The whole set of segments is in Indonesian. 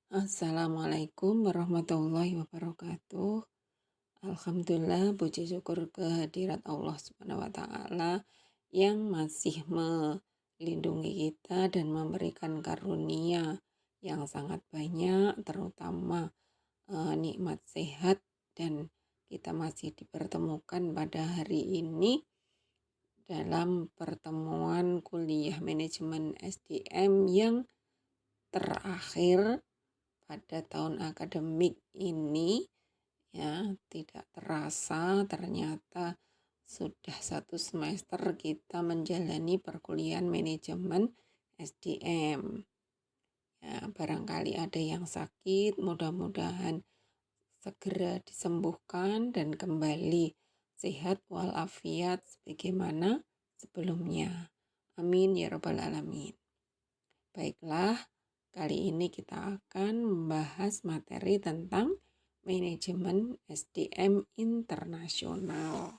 Assalamualaikum warahmatullahi wabarakatuh. Alhamdulillah, puji syukur kehadirat Allah Subhanahu wa Ta'ala yang masih melindungi kita dan memberikan karunia yang sangat banyak, terutama nikmat sehat, dan kita masih dipertemukan pada hari ini dalam pertemuan kuliah manajemen SDM yang terakhir pada tahun akademik ini. Ya, tidak terasa ternyata sudah satu semester kita menjalani perkuliahan manajemen SDM. Ya, barangkali ada yang sakit, mudah-mudahan segera disembuhkan dan kembali sehat walafiat sebagaimana sebelumnya. Amin ya rabbal alamin. Baiklah, kali ini kita akan membahas materi tentang manajemen SDM internasional.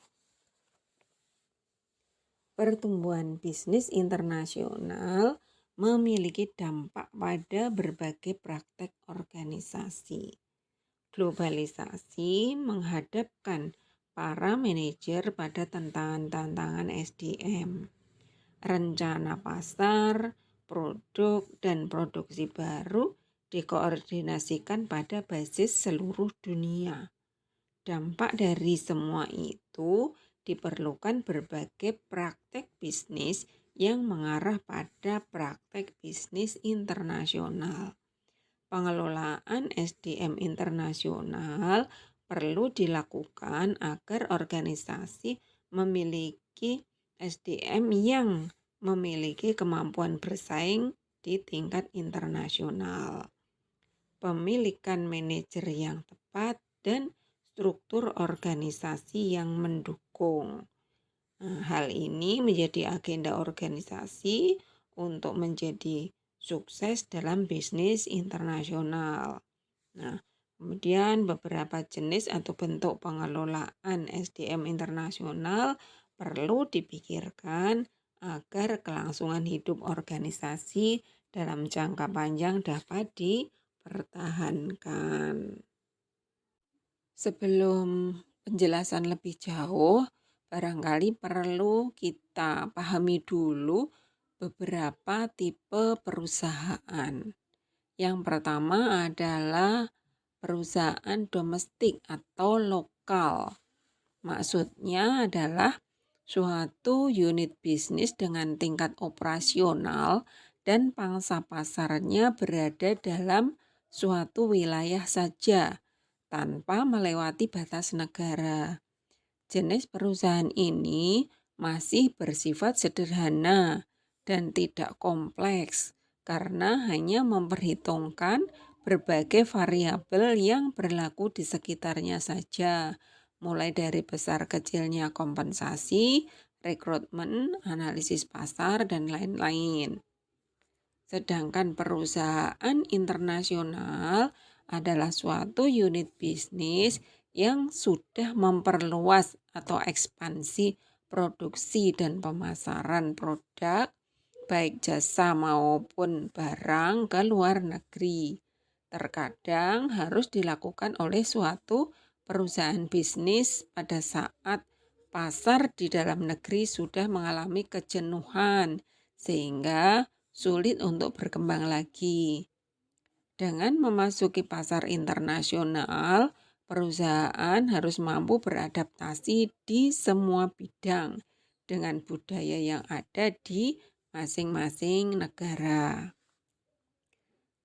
Pertumbuhan bisnis internasional memiliki dampak pada berbagai praktek organisasi. Globalisasi menghadapkan para manajer pada tantangan-tantangan SDM. Rencana pasar, produk, dan produksi baru dikoordinasikan pada basis seluruh dunia. Dampak dari semua itu diperlukan berbagai praktek bisnis yang mengarah pada praktek bisnis internasional. Pengelolaan SDM internasional perlu dilakukan agar organisasi memiliki SDM yang memiliki kemampuan bersaing di tingkat internasional. Pemilikan manajer yang tepat dan struktur organisasi yang mendukung. Hal ini menjadi agenda organisasi untuk menjadi sukses dalam bisnis internasional. Kemudian beberapa jenis atau bentuk pengelolaan SDM internasional perlu dipikirkan agar kelangsungan hidup organisasi dalam jangka panjang dapat dipertahankan. Sebelum penjelasan lebih jauh, barangkali perlu kita pahami dulu beberapa tipe perusahaan. Yang pertama adalah perusahaan domestik atau lokal. Maksudnya adalah suatu unit bisnis dengan tingkat operasional dan pangsa pasarnya berada dalam suatu wilayah saja, tanpa melewati batas negara. Jenis perusahaan ini masih bersifat sederhana dan tidak kompleks karena hanya memperhitungkan berbagai variabel yang berlaku di sekitarnya saja, mulai dari besar kecilnya kompensasi, rekrutmen, analisis pasar, dan lain-lain. Sedangkan perusahaan internasional adalah suatu unit bisnis yang sudah memperluas atau ekspansi produksi dan pemasaran produk, baik jasa maupun barang ke luar negeri. Terkadang harus dilakukan oleh suatu perusahaan bisnis pada saat pasar di dalam negeri sudah mengalami kejenuhan, sehingga sulit untuk berkembang lagi. Dengan memasuki pasar internasional, perusahaan harus mampu beradaptasi di semua bidang dengan budaya yang ada di masing-masing negara.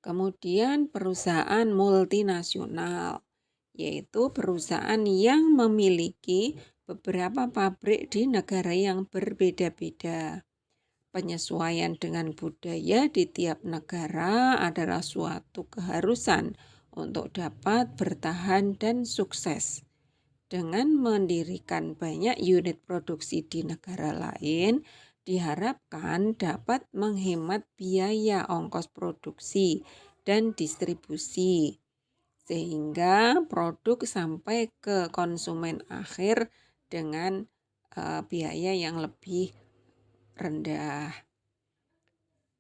Kemudian perusahaan multinasional, yaitu perusahaan yang memiliki beberapa pabrik di negara yang berbeda-beda. Penyesuaian dengan budaya di tiap negara adalah suatu keharusan untuk dapat bertahan dan sukses. Dengan mendirikan banyak unit produksi di negara lain, diharapkan dapat menghemat biaya ongkos produksi dan distribusi, sehingga produk sampai ke konsumen akhir dengan biaya yang lebih rendah.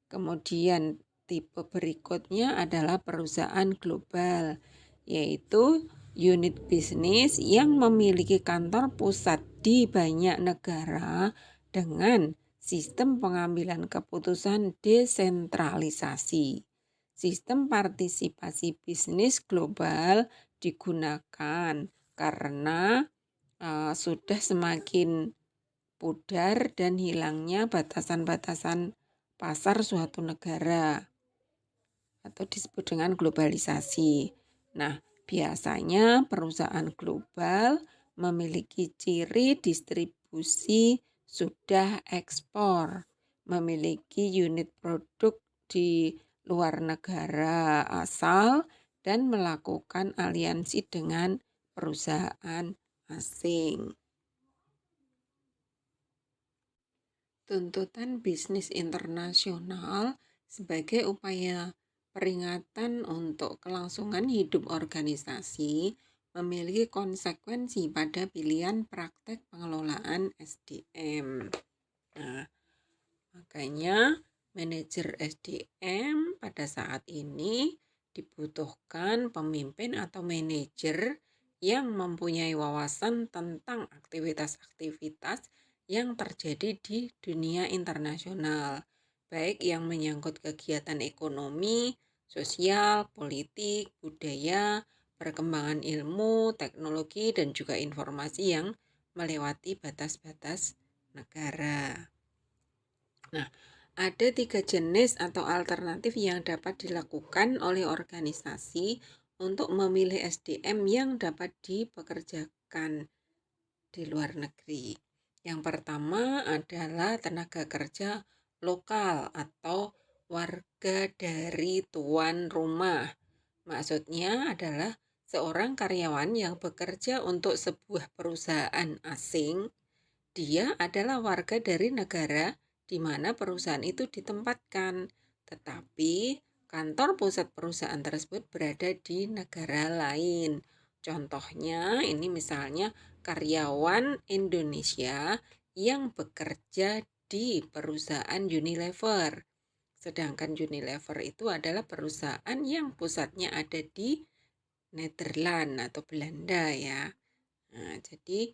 Kemudian Tipe berikutnya adalah perusahaan global, yaitu unit bisnis yang memiliki kantor pusat di banyak negara dengan sistem pengambilan keputusan desentralisasi. Sistem partisipasi bisnis global digunakan karena sudah semakin pudar dan hilangnya batasan-batasan pasar suatu negara atau disebut dengan globalisasi. Nah, biasanya perusahaan global memiliki ciri distribusi sudah ekspor, memiliki unit produk di luar negara asal, dan melakukan aliansi dengan perusahaan asing. Tuntutan bisnis internasional sebagai upaya peringatan untuk kelangsungan hidup organisasi memiliki konsekuensi pada pilihan praktek pengelolaan SDM. Nah, makanya manajer SDM pada saat ini dibutuhkan pemimpin atau manajer yang mempunyai wawasan tentang aktivitas-aktivitas yang terjadi di dunia internasional, baik yang menyangkut kegiatan ekonomi, sosial, politik, budaya, perkembangan ilmu, teknologi, dan juga informasi yang melewati batas-batas negara. Nah, ada 3 jenis atau alternatif yang dapat dilakukan oleh organisasi untuk memilih SDM yang dapat dipekerjakan di luar negeri. Yang pertama adalah tenaga kerja lokal atau warga dari tuan rumah. Maksudnya adalah seorang karyawan yang bekerja untuk sebuah perusahaan asing. Dia adalah warga dari negara di mana perusahaan itu ditempatkan, tetapi kantor pusat perusahaan tersebut berada di negara lain. Contohnya ini misalnya karyawan Indonesia yang bekerja di perusahaan Unilever. Sedangkan Unilever itu adalah perusahaan yang pusatnya ada di Nederland atau Belanda ya. Nah, jadi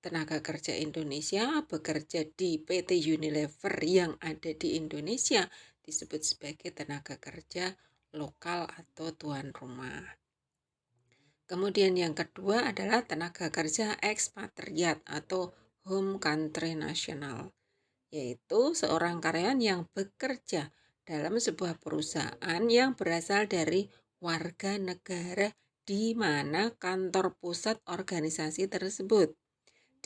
tenaga kerja Indonesia bekerja di PT Unilever yang ada di Indonesia disebut sebagai tenaga kerja lokal atau tuan rumah. Kemudian yang kedua adalah tenaga kerja ekspatriat atau home country national, yaitu seorang karyawan yang bekerja dalam sebuah perusahaan yang berasal dari warga negara di mana kantor pusat organisasi tersebut.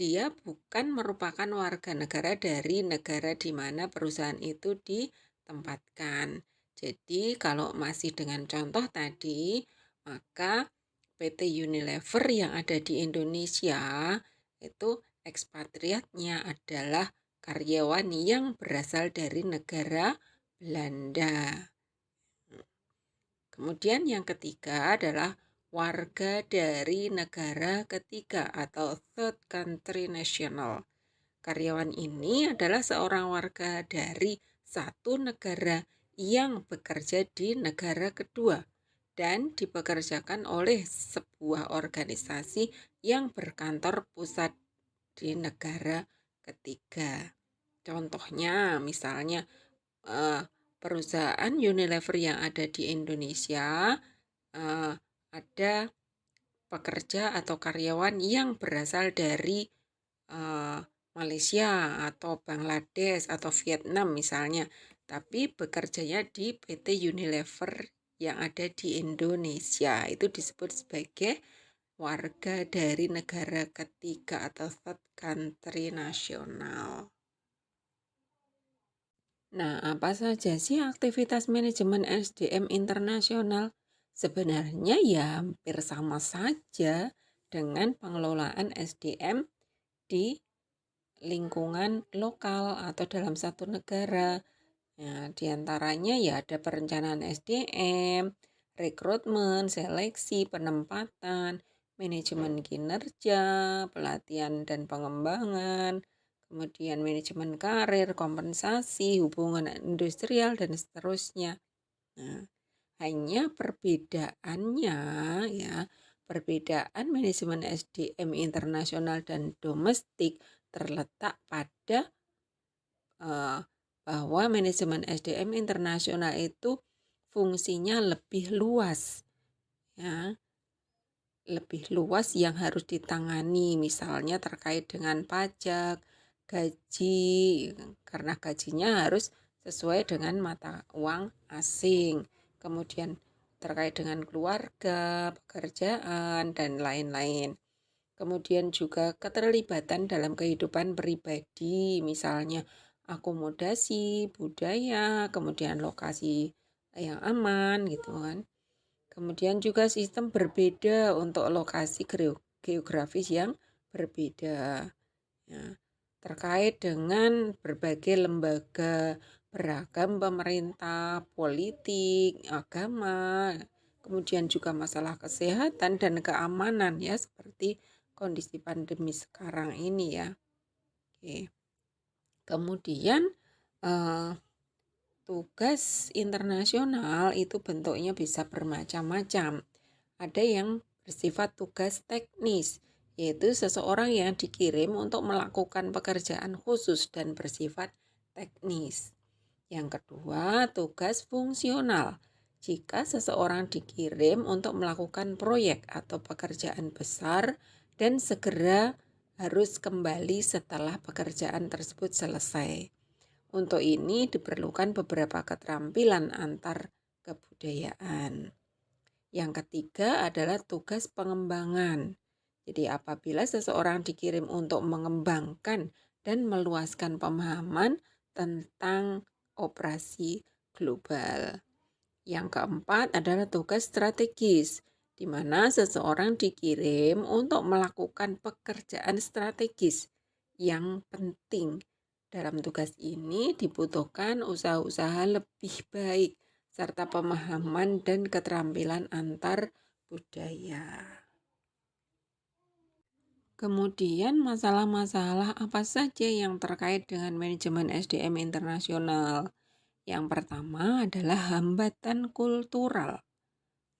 Dia bukan merupakan warga negara dari negara di mana perusahaan itu ditempatkan. Jadi kalau masih dengan contoh tadi, maka PT Unilever yang ada di Indonesia itu ekspatriatnya adalah karyawan yang berasal dari negara Belanda. Kemudian yang ketiga adalah warga dari negara ketiga atau third country national. Karyawan ini adalah seorang warga dari satu negara yang bekerja di negara kedua dan dipekerjakan oleh sebuah organisasi yang berkantor pusat di negara ketiga. Contohnya misalnya perusahaan Unilever yang ada di Indonesia ada pekerja atau karyawan yang berasal dari Malaysia atau Bangladesh atau Vietnam misalnya, tapi bekerjanya di PT Unilever yang ada di Indonesia. Itu disebut sebagai warga dari negara ketiga atau third country nasional. Nah, apa saja sih aktivitas manajemen SDM internasional? Sebenarnya ya hampir sama saja dengan pengelolaan SDM di lingkungan lokal atau dalam satu negara. Nah, diantaranya ya ada perencanaan SDM, rekrutmen, seleksi, penempatan, manajemen kinerja, pelatihan dan pengembangan, kemudian manajemen karir, kompensasi, hubungan industrial, dan seterusnya. Nah, hanya perbedaannya ya, perbedaan manajemen SDM internasional dan domestik terletak pada bahwa manajemen SDM internasional itu fungsinya lebih luas ya, lebih luas yang harus ditangani, misalnya terkait dengan pajak, gaji, karena gajinya harus sesuai dengan mata uang asing, kemudian terkait dengan keluarga, pekerjaan, dan lain-lain. Kemudian juga keterlibatan dalam kehidupan pribadi, misalnya akomodasi, budaya, kemudian lokasi yang aman gitu kan. Kemudian juga sistem berbeda untuk lokasi geografis yang berbeda. Ya, terkait dengan berbagai lembaga, beragam pemerintah, politik, agama, kemudian juga masalah kesehatan dan keamanan ya, seperti kondisi pandemi sekarang ini ya. Oke. Kemudian tugas internasional itu bentuknya bisa bermacam-macam. Ada yang bersifat tugas teknis, yaitu seseorang yang dikirim untuk melakukan pekerjaan khusus dan bersifat teknis. Yang kedua, tugas fungsional. Jika seseorang dikirim untuk melakukan proyek atau pekerjaan besar dan segera harus kembali setelah pekerjaan tersebut selesai. Untuk ini diperlukan beberapa keterampilan antar kebudayaan. Yang ketiga adalah tugas pengembangan. Jadi apabila seseorang dikirim untuk mengembangkan dan meluaskan pemahaman tentang operasi global. Yang keempat adalah tugas strategis, di mana seseorang dikirim untuk melakukan pekerjaan strategis yang penting. Dalam tugas ini dibutuhkan usaha-usaha lebih baik serta pemahaman dan keterampilan antar budaya. Kemudian masalah-masalah apa saja yang terkait dengan manajemen SDM internasional? Yang pertama adalah hambatan kultural.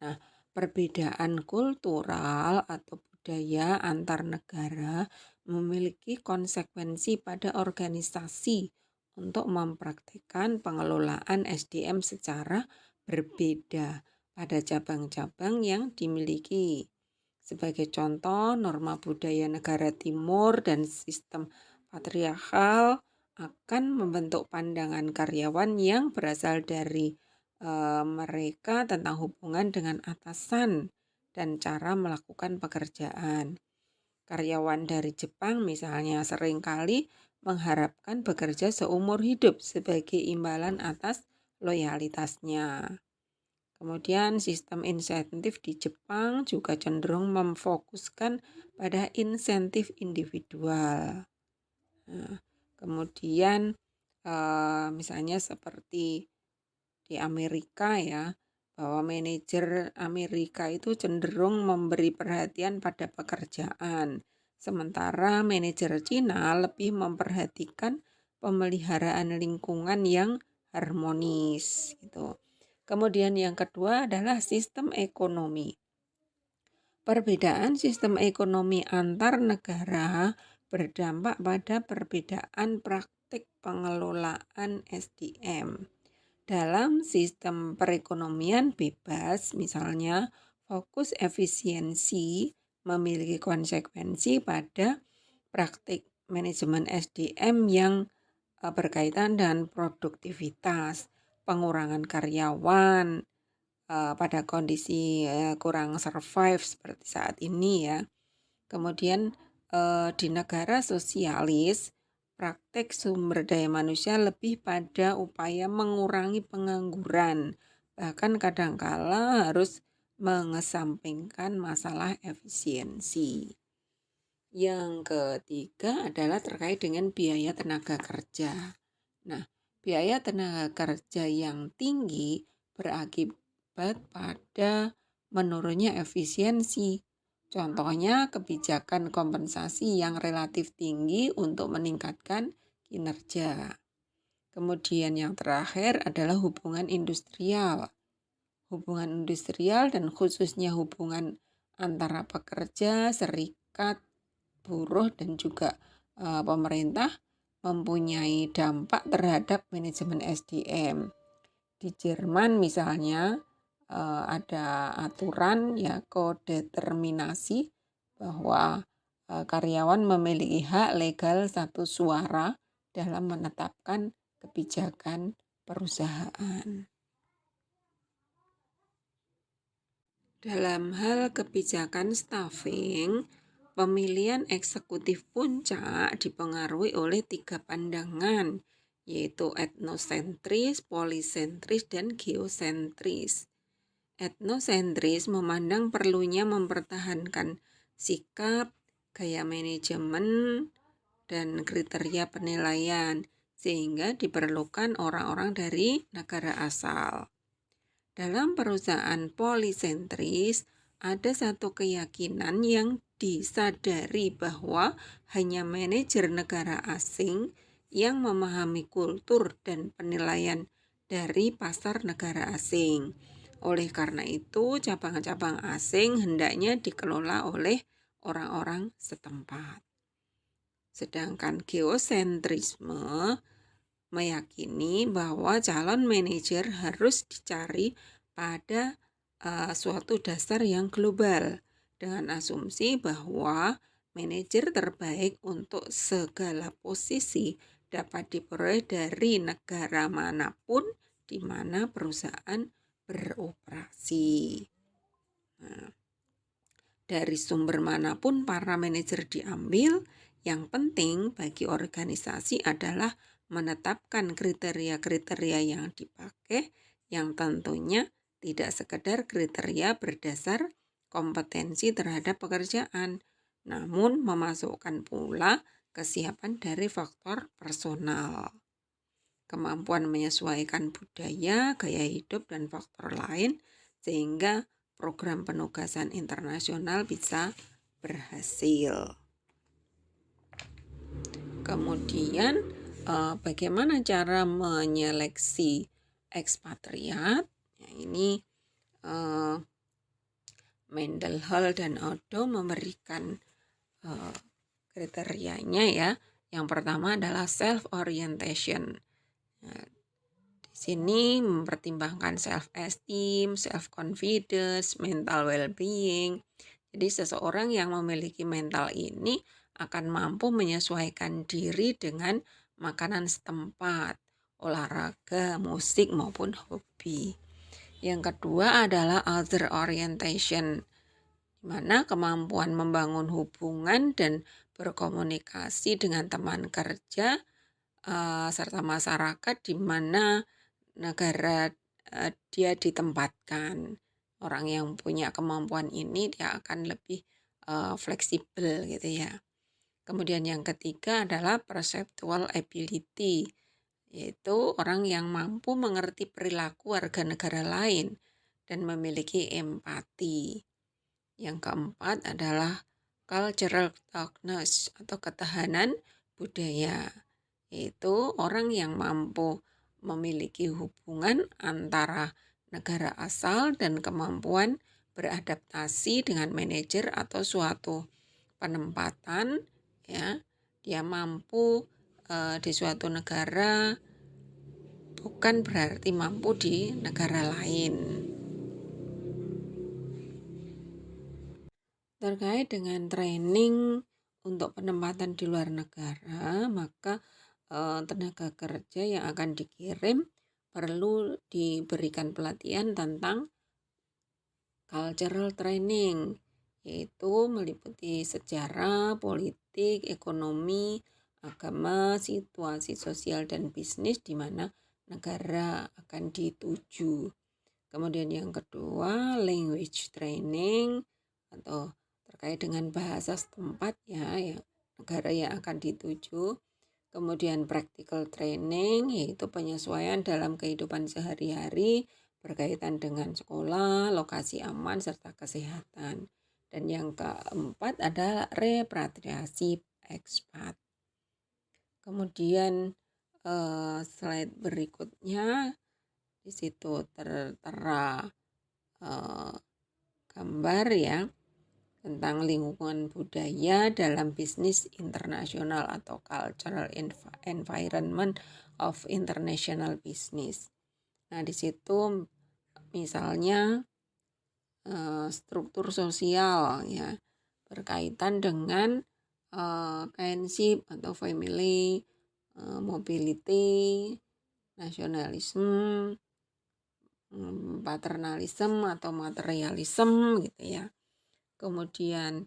Nah, perbedaan kultural atau budaya antar negara memiliki konsekuensi pada organisasi untuk mempraktikkan pengelolaan SDM secara berbeda pada cabang-cabang yang dimiliki. Sebagai contoh, norma budaya negara timur dan sistem patriarkal akan membentuk pandangan karyawan yang berasal dari mereka tentang hubungan dengan atasan dan cara melakukan pekerjaan. Karyawan dari Jepang misalnya seringkali mengharapkan bekerja seumur hidup sebagai imbalan atas loyalitasnya. Kemudian sistem insentif di Jepang juga cenderung memfokuskan pada insentif individual. Nah, kemudian misalnya seperti di Amerika ya, bahwa manajer Amerika itu cenderung memberi perhatian pada pekerjaan, sementara manajer Cina lebih memperhatikan pemeliharaan lingkungan yang harmonis gitu. Kemudian yang kedua adalah sistem ekonomi. Perbedaan sistem ekonomi antar negara berdampak pada perbedaan praktik pengelolaan SDM. Dalam sistem perekonomian bebas, misalnya, fokus efisiensi memiliki konsekuensi pada praktik manajemen SDM yang berkaitan dengan produktivitas, pengurangan karyawan pada kondisi kurang survive seperti saat ini ya. Kemudian di negara sosialis, praktek sumber daya manusia lebih pada upaya mengurangi pengangguran, bahkan kadangkala harus mengesampingkan masalah efisiensi. Yang ketiga adalah terkait dengan biaya tenaga kerja. Nah, biaya tenaga kerja yang tinggi berakibat pada menurunnya efisiensi. Contohnya kebijakan kompensasi yang relatif tinggi untuk meningkatkan kinerja. Kemudian yang terakhir adalah hubungan industrial. Hubungan industrial dan khususnya hubungan antara pekerja, serikat, buruh dan juga pemerintah mempunyai dampak terhadap manajemen SDM. Di Jerman misalnya ada aturan ya kodeterminasi bahwa karyawan memiliki hak legal satu suara dalam menetapkan kebijakan perusahaan. Dalam hal kebijakan staffing, pemilihan eksekutif puncak dipengaruhi oleh 3 pandangan, yaitu etnosentris, polisentris, dan geosentris. Etnosentris memandang perlunya mempertahankan sikap, gaya manajemen, dan kriteria penilaian, sehingga diperlukan orang-orang dari negara asal. Dalam perusahaan polisentris, ada satu keyakinan yang disadari bahwa hanya manajer negara asing yang memahami kultur dan penilaian dari pasar negara asing. Oleh karena itu, cabang-cabang asing hendaknya dikelola oleh orang-orang setempat. Sedangkan geosentrisme meyakini bahwa calon manajer harus dicari pada suatu dasar yang global dengan asumsi bahwa manajer terbaik untuk segala posisi dapat diperoleh dari negara manapun di mana perusahaan beroperasi. Nah, dari sumber manapun para manajer diambil, yang penting bagi organisasi adalah menetapkan kriteria-kriteria yang dipakai yang tentunya tidak sekedar kriteria berdasar kompetensi terhadap pekerjaan, namun memasukkan pula kesiapan dari faktor personal, kemampuan menyesuaikan budaya, gaya hidup, dan faktor lain sehingga program penugasan internasional bisa berhasil. Kemudian bagaimana cara menyeleksi ekspatriat? Ya, ini Mendenhall dan Odo memberikan kriterianya ya. Yang pertama adalah self-orientation. Nah, di sini mempertimbangkan self-esteem, self-confidence, mental well-being. Jadi seseorang yang memiliki mental ini akan mampu menyesuaikan diri dengan makanan setempat, olahraga, musik maupun hobi. Yang kedua adalah other orientation, di mana kemampuan membangun hubungan dan berkomunikasi dengan teman kerja serta masyarakat di mana negara dia ditempatkan. Orang yang punya kemampuan ini dia akan lebih fleksibel gitu ya. Kemudian yang ketiga adalah perceptual ability, yaitu orang yang mampu mengerti perilaku warga negara lain dan memiliki empati. Yang keempat adalah cultural toughness atau ketahanan budaya, yaitu orang yang mampu memiliki hubungan antara negara asal dan kemampuan beradaptasi dengan manajer atau suatu penempatan ya. Dia mampu di suatu negara bukan berarti mampu di negara lain. Terkait dengan training untuk penempatan di luar negara, maka tenaga kerja yang akan dikirim perlu diberikan pelatihan tentang cultural training, yaitu meliputi sejarah, politik, ekonomi, agama, situasi sosial dan bisnis di mana negara akan dituju. Kemudian yang kedua, language training atau terkait dengan bahasa setempat ya negara yang akan dituju. Kemudian practical training, yaitu penyesuaian dalam kehidupan sehari-hari berkaitan dengan sekolah, lokasi aman, serta kesehatan. Dan yang keempat adalah repatriasi ekspat. Kemudian slide berikutnya di situ tertera gambar ya tentang lingkungan budaya dalam bisnis internasional atau cultural environment of international business. Nah, di situ misalnya struktur sosial ya berkaitan dengan kinship atau family, mobility, nasionalisme, paternalisme atau materialisme gitu ya. Kemudian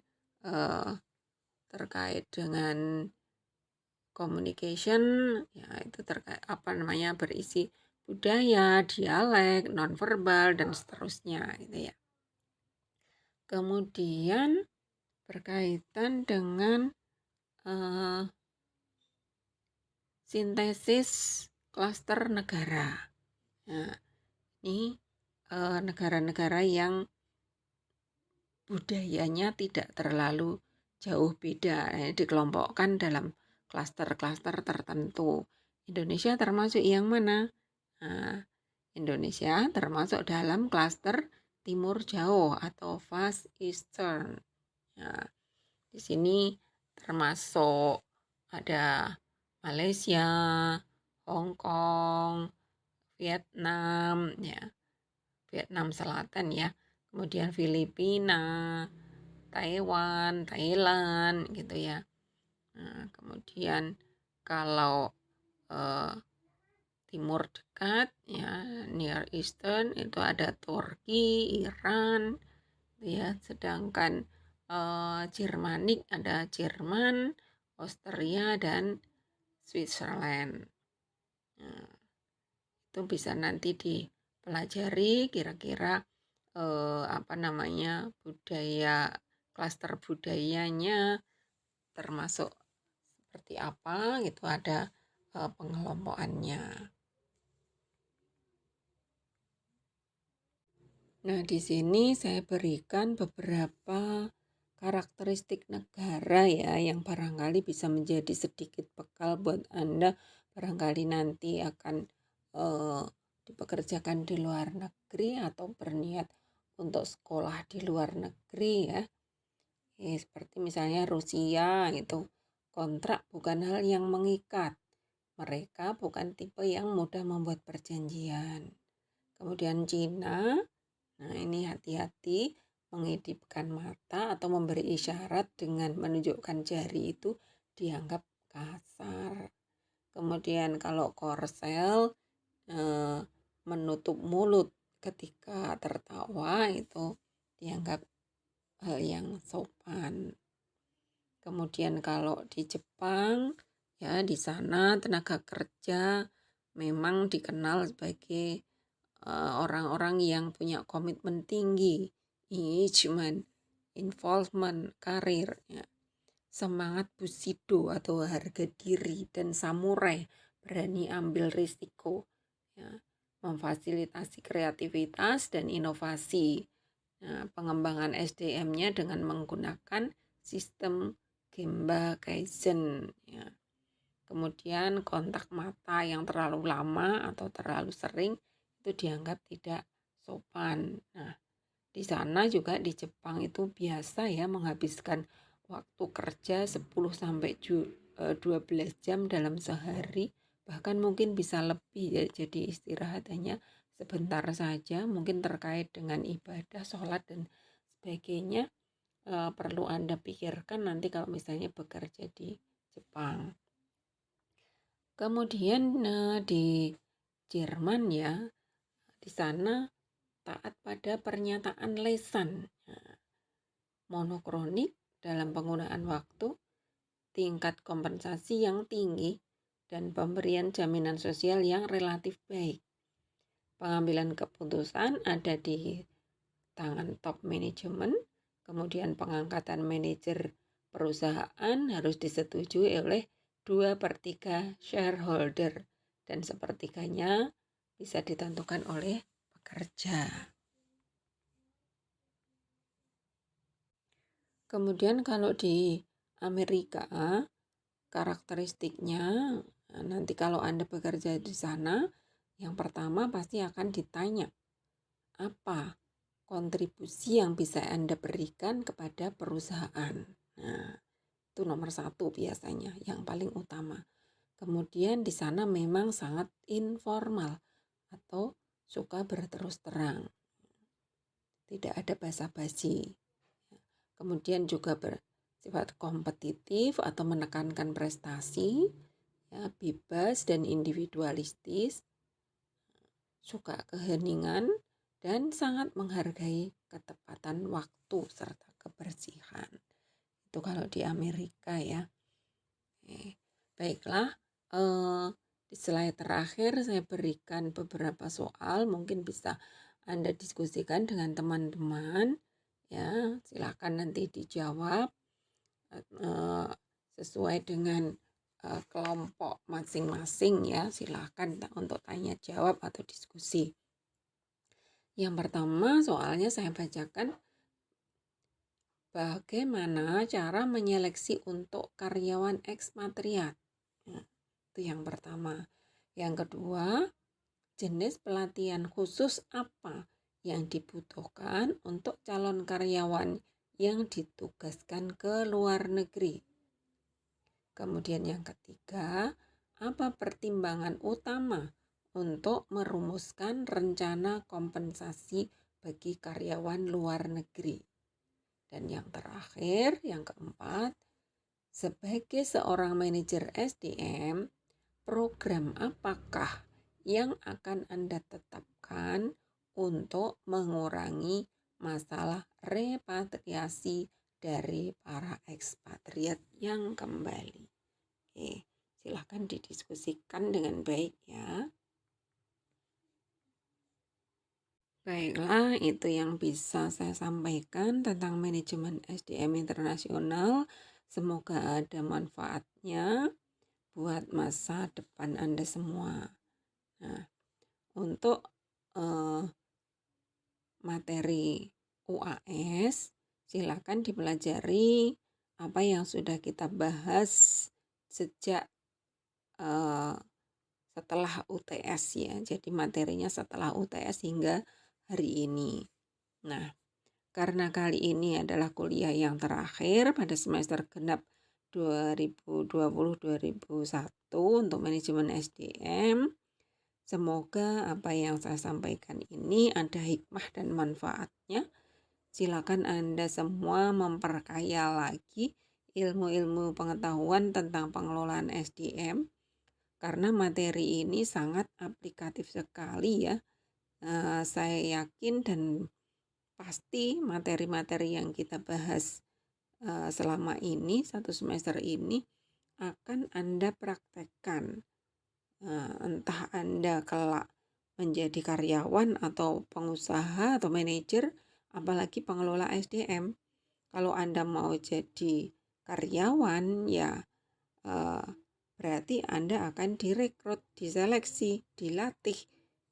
terkait dengan communication ya itu terkait berisi budaya, dialek, nonverbal dan seterusnya gitu ya. Kemudian berkaitan dengan sintesis klaster negara. Nah, ini negara-negara yang budayanya tidak terlalu jauh beda, dikelompokkan dalam klaster-klaster tertentu. Indonesia termasuk yang mana? Nah, Indonesia termasuk dalam klaster timur jauh atau Far Eastern. Nah, di sini termasuk ada Malaysia, Hong Kong, Vietnam, ya, Vietnam Selatan ya, kemudian Filipina, Taiwan, Thailand gitu ya. Nah, kemudian kalau timur dekat ya Near Eastern itu ada Turki, Iran ya, sedangkan Jermanik ada Jerman, Austria dan Switzerland. Nah, itu bisa nanti dipelajari kira-kira budaya, klaster budayanya termasuk seperti apa gitu, ada pengelompokannya. Nah, di sini saya berikan beberapa karakteristik negara ya yang barangkali bisa menjadi sedikit bekal buat Anda barangkali nanti akan dipekerjakan di luar negeri atau berniat untuk sekolah di luar negeri ya. Seperti misalnya Rusia itu kontrak bukan hal yang mengikat. Mereka bukan tipe yang mudah membuat perjanjian. Kemudian Cina, nah ini hati-hati mengedipkan mata atau memberi isyarat dengan menunjukkan jari itu dianggap kasar. Kemudian kalau Korsel menutup mulut ketika tertawa itu dianggap hal yang sopan. Kemudian kalau di Jepang ya di sana tenaga kerja memang dikenal sebagai orang-orang yang punya komitmen tinggi, engagement, involvement, karir, ya. Semangat bushido atau harga diri, dan samurai berani ambil risiko, ya. Memfasilitasi kreativitas dan inovasi. Nah, pengembangan SDM-nya dengan menggunakan sistem Gemba Kaizen, ya. Kemudian kontak mata yang terlalu lama atau terlalu sering itu dianggap tidak sopan. Nah, di sana juga di Jepang itu biasa ya menghabiskan waktu kerja 10 sampai 12 jam dalam sehari, bahkan mungkin bisa lebih ya. Jadi istirahat hanya sebentar saja, mungkin terkait dengan ibadah, sholat dan sebagainya. Perlu Anda pikirkan nanti kalau misalnya bekerja di Jepang. Kemudian di Jerman ya, di sana taat pada pernyataan lesan, monokronik dalam penggunaan waktu, tingkat kompensasi yang tinggi, dan pemberian jaminan sosial yang relatif baik. Pengambilan keputusan ada di tangan top manajemen, kemudian pengangkatan manajer perusahaan harus disetujui oleh 2/3 shareholder, dan sepertiganya bisa ditentukan oleh pekerja. Kemudian kalau di Amerika, karakteristiknya, nanti kalau Anda bekerja di sana, yang pertama pasti akan ditanya, apa kontribusi yang bisa Anda berikan kepada perusahaan. Nah, itu nomor satu biasanya, yang paling utama. Kemudian di sana memang sangat informal atau suka berterus terang. Tidak ada basa-basi. Kemudian juga bersifat kompetitif atau menekankan prestasi, ya, bebas dan individualistis, suka keheningan, dan sangat menghargai ketepatan waktu serta kebersihan. Itu kalau di Amerika ya. Baiklah, di slide terakhir saya berikan beberapa soal, mungkin bisa Anda diskusikan dengan teman-teman. Ya, silakan nanti dijawab sesuai dengan kelompok masing-masing ya. Silakan untuk tanya jawab atau diskusi. Yang pertama soalnya saya bacakan, bagaimana cara menyeleksi untuk karyawan ekspatriat. Itu yang pertama. Yang kedua, jenis pelatihan khusus apa yang dibutuhkan untuk calon karyawan yang ditugaskan ke luar negeri. Kemudian yang ketiga, apa pertimbangan utama untuk merumuskan rencana kompensasi bagi karyawan luar negeri. Dan yang terakhir, yang keempat, sebagai seorang manajer SDM, program apakah yang akan Anda tetapkan untuk mengurangi masalah repatriasi dari para ekspatriat yang kembali? Oke, silahkan didiskusikan dengan baik ya. Baiklah, itu yang bisa saya sampaikan tentang manajemen SDM internasional. Semoga ada manfaatnya buat masa depan Anda semua. Nah, untuk materi UAS, silakan dipelajari apa yang sudah kita bahas sejak setelah UTS ya. Jadi materinya setelah UTS hingga hari ini. Nah, karena kali ini adalah kuliah yang terakhir pada semester genap 2020-2021 untuk manajemen SDM, semoga apa yang saya sampaikan ini ada hikmah dan manfaatnya. Silakan Anda semua memperkaya lagi ilmu-ilmu pengetahuan tentang pengelolaan SDM, karena materi ini sangat aplikatif sekali ya. Saya yakin dan pasti materi-materi yang kita bahas selama ini, satu semester ini, akan Anda praktekkan. Entah Anda kelak menjadi karyawan atau pengusaha atau manajer, apalagi pengelola SDM. Kalau Anda mau jadi karyawan, ya berarti Anda akan direkrut, diseleksi, dilatih,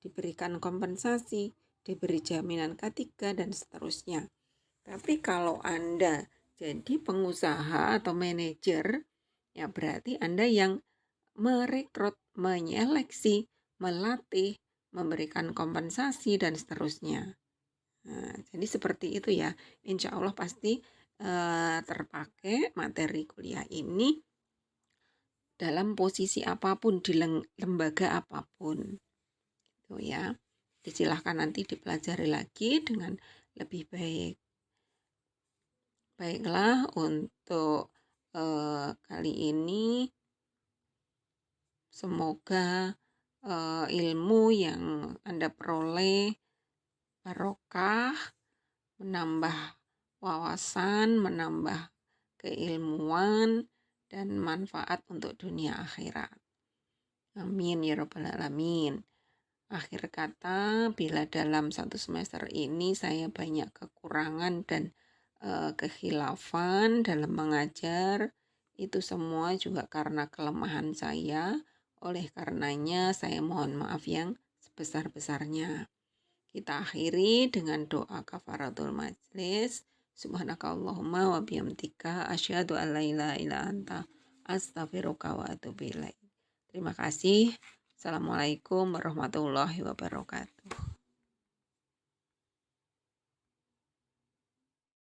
diberikan kompensasi, diberi jaminan K3 dan seterusnya. Tapi kalau Anda jadi pengusaha atau manajer, ya berarti Anda yang merekrut, menyeleksi, melatih, memberikan kompensasi dan seterusnya. Nah, jadi seperti itu ya. Insya Allah pasti terpakai materi kuliah ini dalam posisi apapun, di lembaga apapun. Itu ya. Silahkan nanti dipelajari lagi dengan lebih baik. Baiklah, untuk kali ini semoga ilmu yang Anda peroleh barokah, menambah wawasan, menambah keilmuan, dan manfaat untuk dunia akhirat. Amin ya rabbal alamin. Akhir kata, bila dalam satu semester ini saya banyak kekurangan dan kekhilafan dalam mengajar, itu semua juga karena kelemahan saya. Oleh karenanya saya mohon maaf yang sebesar-besarnya. Kita akhiri dengan doa kafaratul majlis. Subhanakallahumma wa bihamdika asyhadu an la ilaha illa anta astaghfiruka wa atubu ilaik. Terima kasih. Assalamualaikum warahmatullahi wabarakatuh.